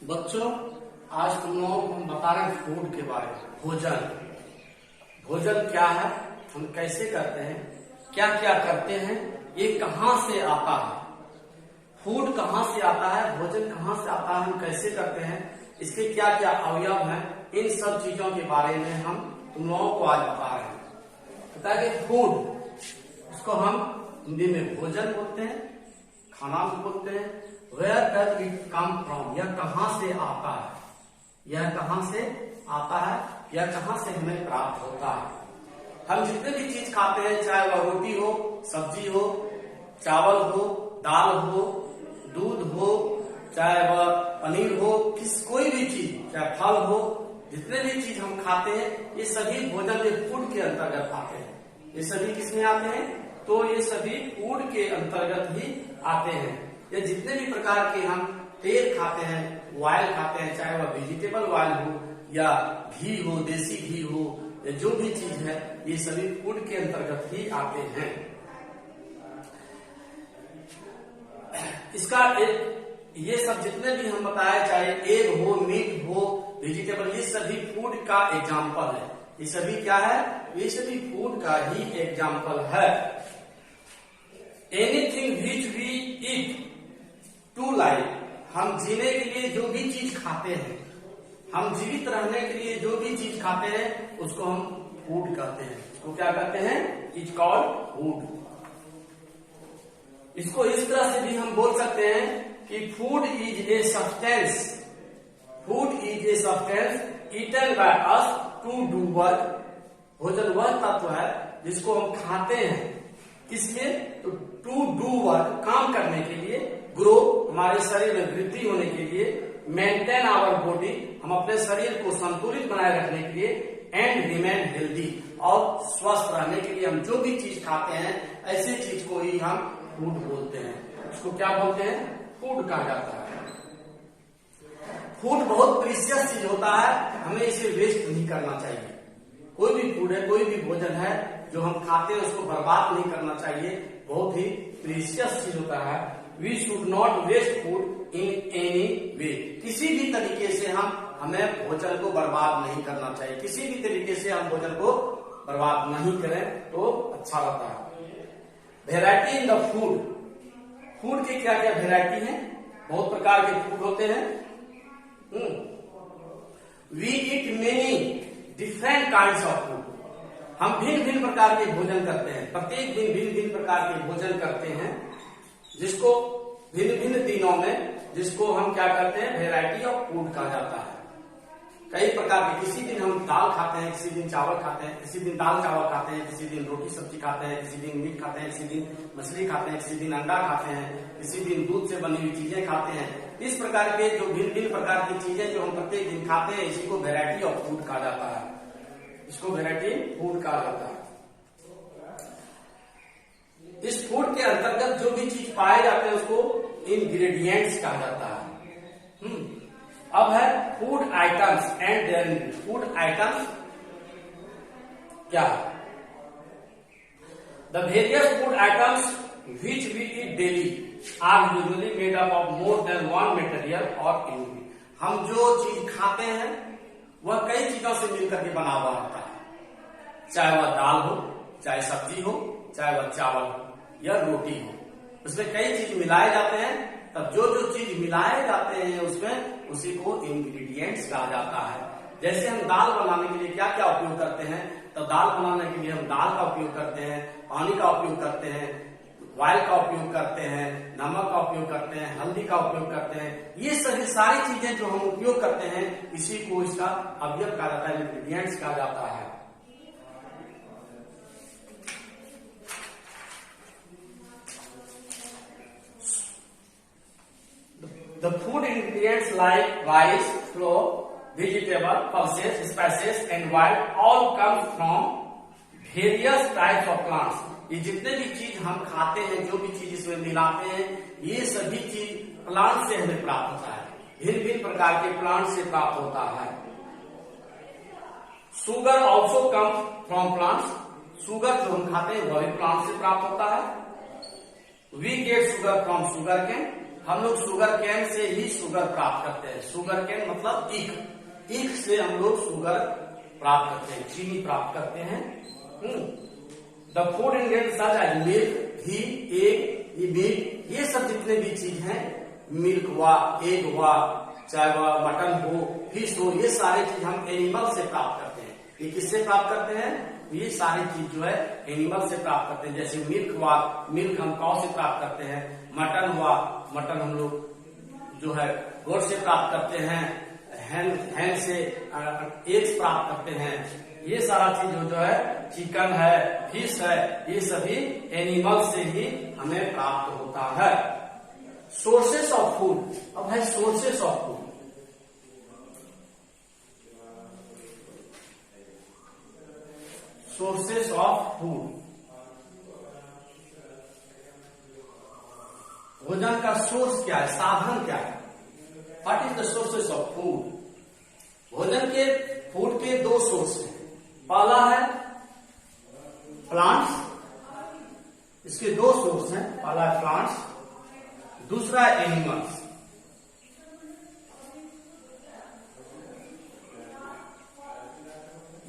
बच्चों, आज तुम लोगों को हम बता रहे हैं फूड के बारे में। भोजन भोजन क्या है, हम कैसे करते हैं, क्या क्या करते हैं, ये कहाँ से आता है, फूड कहाँ से आता है, भोजन कहाँ से आता है, हम कैसे करते हैं, इसके क्या क्या अवयव हैं, इन सब चीजों के बारे में हम तुम लोगों को आज बता रहे हैं। बता कि फूड, उसको हम हिंदी में भोजन बोलते हैं, खाना भी बोलते हैं। Where does it come from, यह कहाँ से आता है, यह कहाँ से आता है, यह कहाँ से हमें प्राप्त होता है। हम जितने भी चीज खाते हैं, चाहे वह रोटी हो, सब्जी हो, चावल हो, दाल हो, दूध हो, चाहे वह पनीर हो, कोई भी चीज, चाहे फल हो, जितने भी चीज हम खाते हैं ये सभी भोजन के फूड के अंतर्गत आते हैं। ये सभी किसमें आते हैं? तो ये सभी फूड के अंतर्गत ही आते हैं। ये जितने भी प्रकार के हम तेल खाते हैं, ऑयल खाते हैं, चाहे वह वेजिटेबल ऑयल हो या घी हो, देसी घी हो, या जो भी चीज है, ये सभी फूड के अंतर्गत ही आते हैं। इसका ये सब जितने भी हम बताए, चाहे एग हो, मीट हो, वेजिटेबल, ये सभी फूड का एग्जाम्पल है। ये सभी क्या है? ये सभी फूड का ही एग्जाम्पल है। Anything which we eat to life, हम जीने के लिए जो भी चीज खाते हैं, हम जीवित रहने के लिए जो भी चीज खाते हैं, उसको हम फूड कहते हैं। उसको क्या कहते हैं? Is called food. इसको इस तरह से भी हम बोल सकते हैं कि food is a substance, food is a substance eaten by us to do work. भोजन वह तत्व है जिसको हम खाते हैं, किसलिए? तो टू डू वर्क, काम करने के लिए, ग्रो, हमारे शरीर में वृद्धि होने के लिए, मेंटेन आवर बॉडी, हम अपने शरीर को संतुलित बनाए रखने के लिए, एंड रिमेन हेल्दी, और स्वस्थ रहने के लिए हम जो भी चीज खाते हैं, ऐसी चीज को ही हम फूड बोलते हैं। उसको क्या बोलते हैं? फूड कहा जाता है। फूड बहुत प्रीशियस चीज होता है, हमें इसे वेस्ट नहीं करना चाहिए। कोई भी फूड है, कोई भी भोजन है जो हम खाते हैं, उसको बर्बाद नहीं करना चाहिए। बहुत ही प्रीशियस चीज होता है। We should not waste food in any way, किसी भी तरीके से हमें भोजन को बर्बाद नहीं करना चाहिए। किसी भी तरीके से हम भोजन को बर्बाद नहीं करें तो अच्छा रहता है। Variety in the food, food की क्या क्या वेराइटी है? बहुत प्रकार के फूड होते हैं। We eat many different kinds of food, हम भिन्न भिन्न प्रकार के भोजन करते हैं। प्रत्येक दिन भिन्न भिन्न प्रकार के भोजन करते हैं, जिसको भिन्न भिन्न दिनों में, जिसको हम क्या करते हैं? वेराइटी ऑफ फूड कहा जाता है। कई प्रकार के, किसी दिन हम दाल खाते हैं, किसी दिन चावल खाते हैं, किसी दिन दाल चावल खाते हैं, किसी दिन रोटी सब्जी खाते हैं, किसी दिन मीट खाते हैं, किसी दिन मछली खाते हैं, किसी दिन अंडा खाते हैं, किसी दिन दूध से बनी हुई चीजें खाते हैं। इस प्रकार के जो भिन्न भिन्न प्रकार की चीजें जो हम प्रत्येक दिन खाते हैं, इसी को वेराइटी ऑफ फूड कहा जाता है। इसको वेराइटी फूड कहा जाता है। इस फूड के अंतर्गत जो भी चीज पाए जाते हैं, उसको इंग्रेडिएंट्स कहा जाता है। अब है food items and there. Food items क्या है? The various food items which we eat daily are usually made up of more than one material और इंग्रेडिएंट। हम जो चीज खाते हैं वह कई चीजों से मिलकर के बना हुआ होता है। चाहे वह दाल हो, चाहे सब्जी हो, चाहे वह चावल हो या रोटी हो, उसमें कई चीज मिलाए जाते हैं। तब जो जो चीज मिलाए जाते हैं उसमें, उसी को इंग्रेडिएंट्स कहा जाता है। जैसे हम दाल बनाने के लिए क्या क्या उपयोग करते हैं? तो दाल बनाने के लिए हम दाल का उपयोग करते हैं, पानी का उपयोग करते हैं, ऑयल का उपयोग करते हैं, नमक का उपयोग करते हैं, हल्दी का उपयोग करते हैं। ये सभी सारी चीजें जो हम उपयोग करते हैं, इसी को इसका अवयव कहा जाता है, इंग्रेडिएंट्स कहा जाता है। The food ingredients like rice, flour, vegetable, pulses, spices and oil all comes from various types of plants. ये जितने भी चीज हम खाते हैं, जो भी चीज इसमें मिलाते हैं, ये सभी चीज प्लांट से हमें प्राप्त होता है। भिन्न भिन्न प्रकार के प्लांट से प्राप्त होता है। Sugar also come from plants, sugar जो हम खाते हैं वह भी प्लांट से प्राप्त होता है। We get sugar from sugar cane, हम लोग शुगर केन से ही शुगर प्राप्त करते हैं। शुगर केन मतलब ईख से हम लोग शुगर प्राप्त करते हैं, चीनी प्राप्त करते हैं। The food ingredients such as milk, ghee, egg, meat, ये सब जितने भी चीज हैं, मिल्क हुआ, एग हुआ, चाहे वह मटन हो, फिश हो, ये सारे चीज हम एनिमल से प्राप्त करते हैं। ये किससे प्राप्त करते हैं? ये सारी चीज जो है एनिमल से प्राप्त करते हैं। जैसे मिल्क हुआ, मिल्क हम काऊ से प्राप्त करते हैं। मटन हुआ, मटन हम लोग जो है गोट से प्राप्त करते हैं। हैन से एग्स प्राप्त करते हैं। ये सारा चीज जो है, चिकन है, फिश है, ये सभी एनिमल से ही हमें प्राप्त होता है। सोर्सेस ऑफ फूड, अब है sources of food. Sources of food, भोजन का सोर्स क्या है, साधन क्या है? What is the sources of food? भोजन के फूड के दो सोर्स हैं। पहला है प्लांट्स, इसके दो सोर्स हैं। पहला है प्लांट्स, दूसरा है एनिमल्स।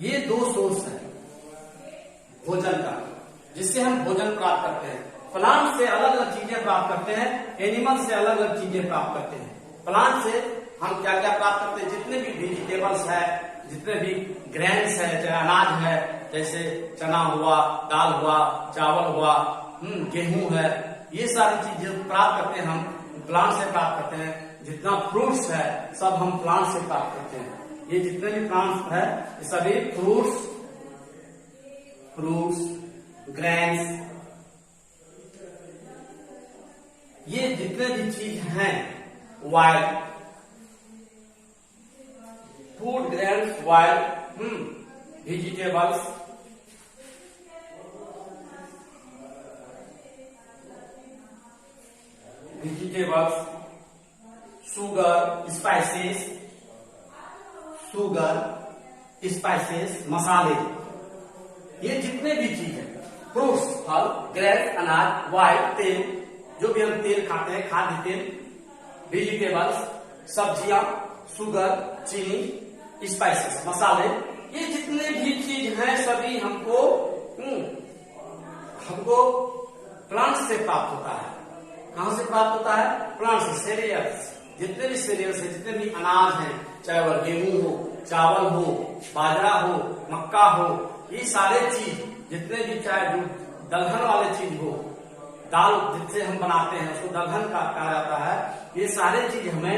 ये दो सोर्स हैं भोजन का, जिससे हम भोजन प्राप्त करते हैं। प्लांट से अलग अलग चीजें प्राप्त करते हैं, एनिमल से अलग अलग चीजें प्राप्त करते हैं। प्लांट से हम क्या क्या प्राप्त करते हैं? जितने भी वेजिटेबल्स है, जितने भी ग्रेन्स है, चाहे अनाज है, जैसे चना हुआ, दाल हुआ, चावल हुआ, गेहूं है, ये सारी चीजें प्राप्त करते हैं हम प्लांट से प्राप्त करते हैं। जितना फ्रूट्स है सब हम प्लांट से प्राप्त करते हैं। ये जितने भी प्लांट्स है ये सभी फ्रूट्स, ग्रेन्स, ये जितने भी चीज हैं, wild food, grains, wild vegetables, sugar, spices, मसाले, ये जितने भी चीज है, फ्रूट्स, फल, ग्रेन, अनाज, वाइट, तेल, जो भी हम तेल खाते हैं, खाद्य तेल, वेजिटेबल्स, सब्जियां, शुगर, चीनी, स्पाइसेस, मसाले, ये जितने भी चीज हैं सभी हमको प्लांट से प्राप्त होता है। कहां से प्राप्त होता है? प्लांट से। सीरियल्स, जितने भी सीरियल्स है, जितने भी अनाज हैं, चाहे वह गेहूं हो, चावल हो, बाजरा हो, मक्का हो, ये सारे चीज जितने भी, चाहे जो दलहन वाले चीज हो, दाल जिससे हम बनाते हैं उसको दलहन का कहा जाता है, ये सारे चीज हमें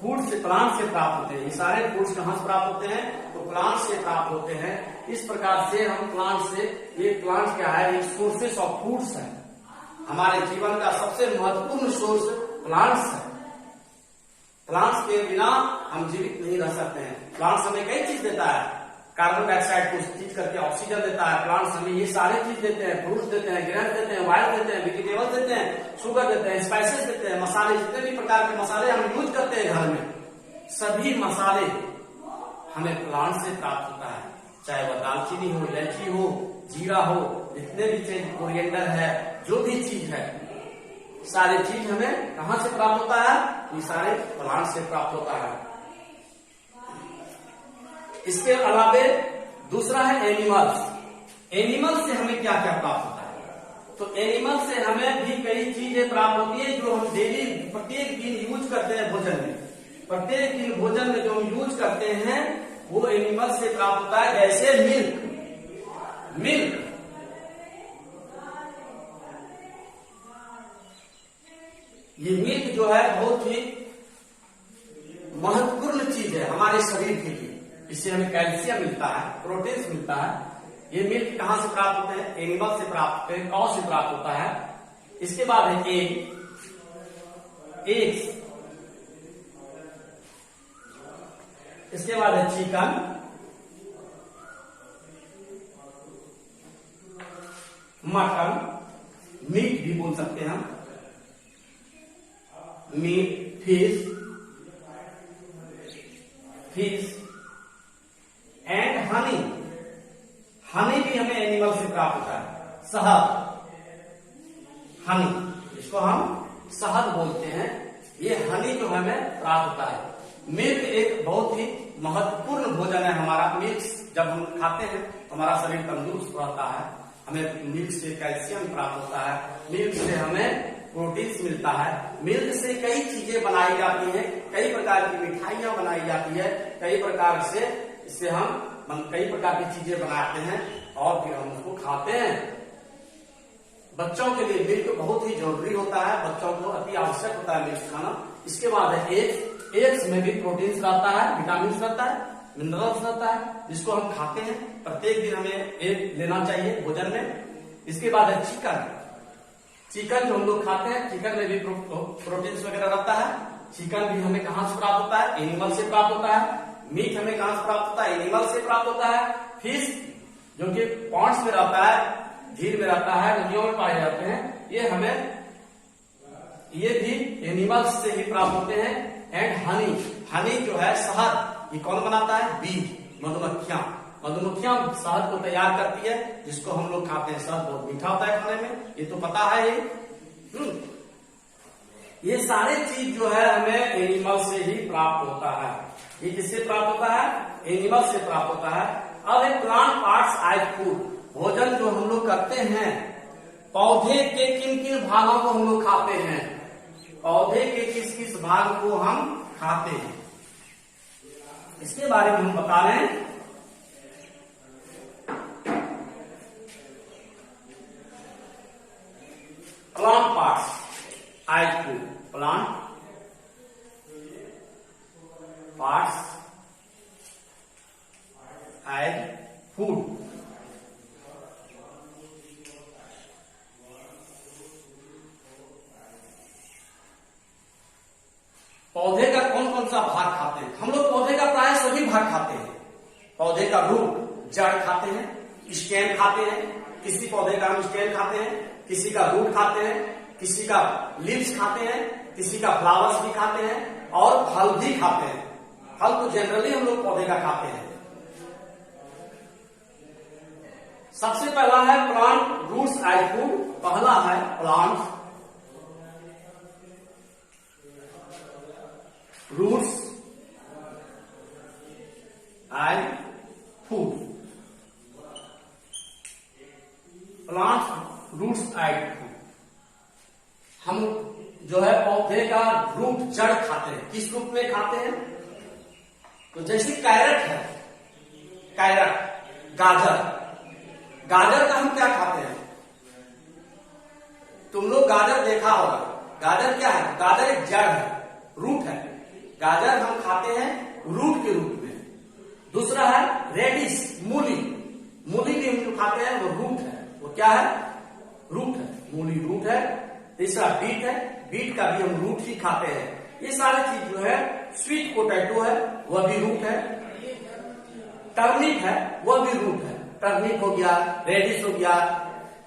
फूड से, प्लांट से प्राप्त होते हैं। ये सारे फूड्स कहां से प्राप्त होते हैं? तो प्लांट से प्राप्त होते हैं। इस प्रकार से हम प्लांट से, ये प्लांट क्या है? ये सोर्सेस ऑफ फूड्स है। हमारे जीवन का सबसे महत्वपूर्ण सोर्स प्लांट्स है। प्लांट्स के बिना हम जीवित नहीं रह सकते हैं। प्लांट्स हमें कई चीज देता है, कार्बन डाइऑक्साइड को खींच करके ऑक्सीजन देता है। प्लांट्स हमें ये सारे चीज देते हैं, फ्रूट्स देते हैं, ग्रेन देते हैं, वाइल्ड देते हैं, वेजिटेबल देते हैं, शुगर देते हैं, स्पाइसेस देते हैं, मसाले, जितने भी प्रकार के मसाले हम यूज करते हैं घर में, सभी मसाले हमें प्लांट से प्राप्त होता है। चाहे वह दालचीनी हो, इलायची हो, जीरा हो, जितने भी चीज, कोरिएंडर है, जो भी चीज है, सारी चीज हमें कहां से प्राप्त होता है? ये सारे प्लांट से प्राप्त होता है। इसके अलावे दूसरा है एनिमल्स। एनिमल से हमें क्या क्या प्राप्त होता है? तो एनिमल से हमें भी कई चीजें प्राप्त होती है जो हम डेली, प्रत्येक दिन यूज करते हैं भोजन में। प्रत्येक दिन भोजन में जो हम यूज करते हैं वो एनिमल से प्राप्त होता है। जैसे मिल्क, ये मिल्क जो है बहुत ही महत्वपूर्ण चीज है हमारे शरीर के लिए। इससे हमें कैल्शियम मिलता है, प्रोटीन मिलता है। ये मिल्क कहां से प्राप्त होते हैं? एनिमल से प्राप्त होते हैं, काऊ से प्राप्त होता है। इसके बाद है एग्स, इसके बाद है चिकन, मटन, मीट भी बोल सकते हैं हम, meat, fish and honey. Honey भी हमें एनिमल से प्राप्त होता है। शहद, हनी, इसको हम शहद बोलते हैं, ये हनी जो हमें प्राप्त होता है। मिल्क एक बहुत ही महत्वपूर्ण भोजन है हमारा। मिल्क जब हम खाते हैं तो हमारा शरीर तंदुरुस्त रहता है। हमें मिल्क से कैल्शियम प्राप्त होता है, मिल्क से हमें प्रोटीन मिलता है। मिल्क से कई चीजें बनाई जाती हैं, कई प्रकार की मिठाइयां बनाई जाती है, कई प्रकार से इससे हम कई प्रकार की चीजें बनाते हैं और फिर हम उसको खाते हैं। बच्चों के लिए मिल्क बहुत ही जरूरी होता है, बच्चों को अति आवश्यक होता है मिल्क खाना। इसके बाद है एग्स। एग्स में भी प्रोटीन रहता है, विटामिन रहता है, मिनरल्स रहता है, जिसको हम खाते हैं। प्रत्येक दिन हमें एग लेना चाहिए भोजन में। इसके बाद है चिकन। चिकन जो हम लोग खाते हैं, चिकन में भी प्रोटीन वगैरह रहता है। चिकन भी हमें कहाँ से प्राप्त होता है? एनिमल से प्राप्त होता है। मीट हमें कहाँ से प्राप्त होता है? एनिमल से प्राप्त होता है। फिश जो कि पॉन्ड्स में रहता है, झील में रहता है, नदियों में पाए जाते हैं, ये भी एनिमल्स से ही प्राप्त होते हैं। एंड हनी, हनी जो है शहद, ये कौन बनाता है? बी, मधुमक्खियां। मधुमक्खियां शहद को तैयार करती है, जिसको हम लोग खाते हैं। शहद बहुत मीठा होता है खाने में, ये तो पता है। ये सारे चीज जो है हमें एनिमल से ही प्राप्त होता है। ये किससे प्राप्त होता है? एनिमल से प्राप्त होता है। अब एक प्लांट पार्ट्स एज फूड, भोजन जो हम लोग करते हैं, पौधे के किन किन भागों को हम लोग खाते हैं? पौधे के किस किस भाग को हम खाते हैं, इसके बारे में हम बता रहे हैं। Plant parts as food, plant parts as food. पौधे का कौन कौन सा भाग खाते हैं? हम लोग पौधे का प्राय सभी भाग खाते हैं। पौधे का रूट, जड़ खाते हैं, स्टेम खाते हैं, किसी पौधे का हम स्टेम खाते हैं, किसी का रूट खाते हैं, किसी का लीव्स खाते हैं, किसी का फ्लावर्स भी खाते हैं और फल भी खाते हैं। फल तो जनरली हम लोग पौधे का खाते हैं। सबसे पहला है प्लांट रूट्स एज फूड। पहला है plant roots as food. Plant roots as food, हम जो है पौधे का रूट, जड़ खाते हैं। किस रूप में खाते हैं? तो जैसे कैरेट है, कैरेट, गाजर, गाजर का हम क्या खाते हैं? तुम लोग गाजर देखा होगा। गाजर क्या है? गाजर एक जड़ है, रूट है। गाजर हम खाते हैं रूट के रूप में। दूसरा है रेडिश, मूली। मूली भी हम जो खाते हैं वो रूट है। वो क्या है? रूट है, मूली रूट है। तीसरा बीट है, बीट का भी हम रूट ही खाते हैं। ये सारी चीज जो है, स्वीट पोटैटो है वह भी रूट है। टर्निप है वह भी रूट है। टर्निप हो गया, रेडिश हो गया,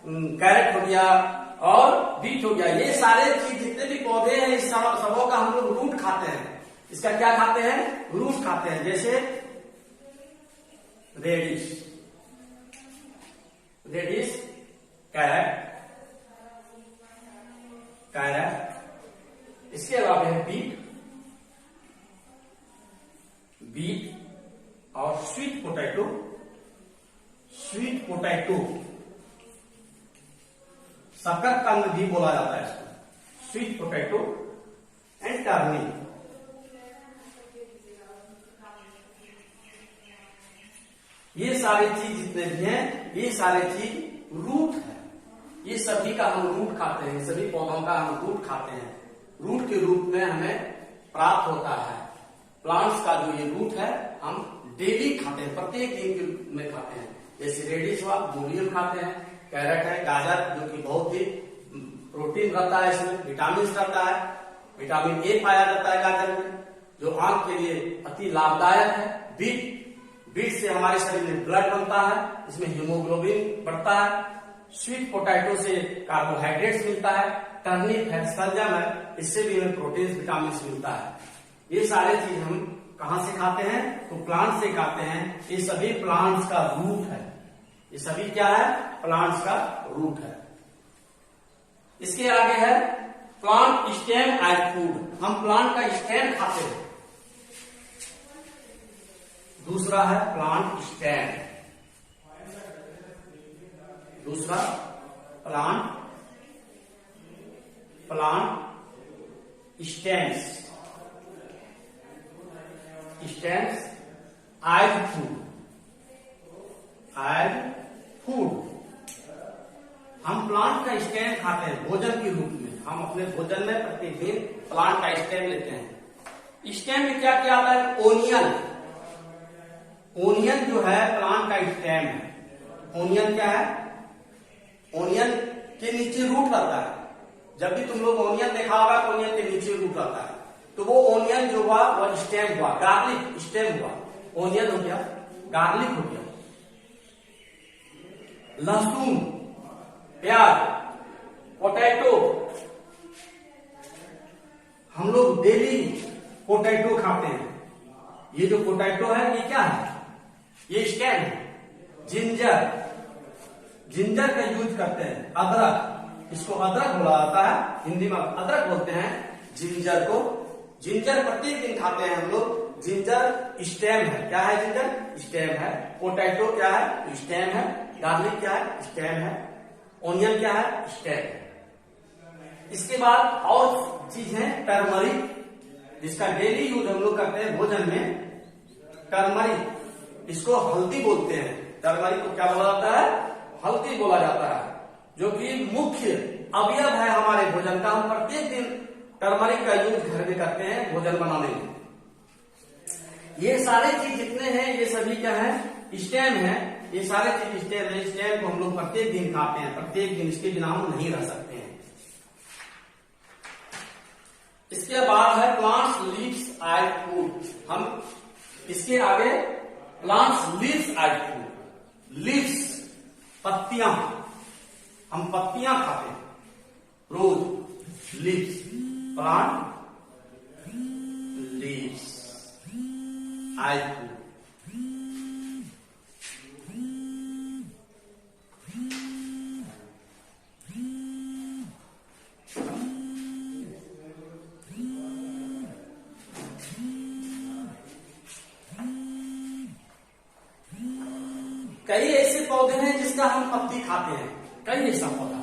कैरेट हो गया और बीट हो गया। ये सारे चीज जितने भी पौधे हैं, इस सबों का हम लोग रूट खाते हैं। इसका क्या खाते हैं? रूट खाते हैं। जैसे रेडिश, रेडिश, कैरेट, कैरेट। इसके अलावा है बीट, बीट और स्वीट पोटैटो। स्वीट पोटैटो, शकरकंद भी बोला जाता है इसको। Sweet potato and turnip. ये सारी चीज जितने भी हैं, ये सारे चीज रूट है। ये सभी का हम रूट खाते हैं, सभी पौधों का हम रूट खाते हैं। रूट के रूप में हमें प्राप्त होता है। प्लांट्स का जो ये रूट है हम डेली खाते हैं, प्रत्येक दिन में खाते हैं। जैसे रेडिश हुआ, मूली हम खाते हैं। कैरेट है, गाजर जो कि बहुत ही प्रोटीन रहता है, इसमें विटामिन रहता है। विटामिन ए पाया जाता है गाजर में, जो आंख के लिए अति लाभदायक है। बीट, बीट से हमारे शरीर में ब्लड बनता है, इसमें हीमोग्लोबिन बढ़ता है। स्वीट पोटैटो से कार्बोहाइड्रेट्स मिलता है। टर्निप है, सलजम है, इससे भी हमें प्रोटीन, विटामिन मिलता है। ये सारे चीज हम कहां से खाते हैं? तो प्लांट से खाते हैं। ये सभी प्लांट्स का रूट है। ये सभी क्या है? प्लांट्स का रूट है। इसके आगे है प्लांट स्टेम एज फूड, हम प्लांट का स्टेम खाते हैं। दूसरा है प्लांट स्टेम, दूसरा प्लांट स्टेम्स एज फूड। हम प्लांट का स्टेम खाते हैं भोजन के रूप में। हम अपने भोजन में प्रतिदिन प्लांट का स्टेम लेते हैं। स्टेम में क्या क्या आता है? ओनियन जो है प्लांट का स्टेम है। ओनियन क्या है? ओनियन के नीचे रूट रहता है। जब भी तुम लोग ओनियन देखा होगा तो ओनियन के नीचे रूट रहता है, तो वो ओनियन जो हुआ वो स्टेम हुआ, गार्लिक स्टेम हुआ। ओनियन हो गया, गार्लिक हो गया। लहसुन, प्याज, पोटैटो, हम लोग डेली पोटैटो खाते हैं। ये जो पोटैटो है ये क्या है? ये स्टेम है। जिंजर का यूज करते हैं। अदरक, इसको अदरक बोला जाता है, हिंदी में अदरक बोलते हैं जिंजर को। जिंजर प्रत्येक दिन खाते हैं हम लोग। जिंजर स्टेम है। क्या है? जिंजर स्टेम है। पोटैटो क्या है? स्टेम है। गार्लिक क्या है? स्टेम है। ओनियन क्या है? स्टेम है। इसके बाद और चीज है टर्मरिक, जिसका डेली यूज हम लोग करते हैं भोजन में। टर्मरिक, इसको हल्दी बोलते हैं। टर्मरिक को क्या बोला जाता है? हल्दी बोला जाता है, जो कि मुख्य अवयव है हमारे भोजन का। हम प्रत्येक दिन टर्मरिक का यूज घर में करते हैं भोजन बनाने में। ये सारे चीज जितने हैं ये सभी क्या है? स्टेम है। ये सारे चीज स्टेम है। स्टेम को हम लोग प्रत्येक दिन खाते हैं, प्रत्येक दिन। इसके बिना हम नहीं रह सकते हैं। इसके बाद है प्लांट्स लीव्स एज फूड। हम इसके आगे plants leaves as food. Leaves पत्तियां, हम पत्तियां खाते हैं रोज। Leaves, plant leaves as food. कई ऐसे पौधे हैं जिसका हम पत्ती खाते हैं। कई ऐसा पौधा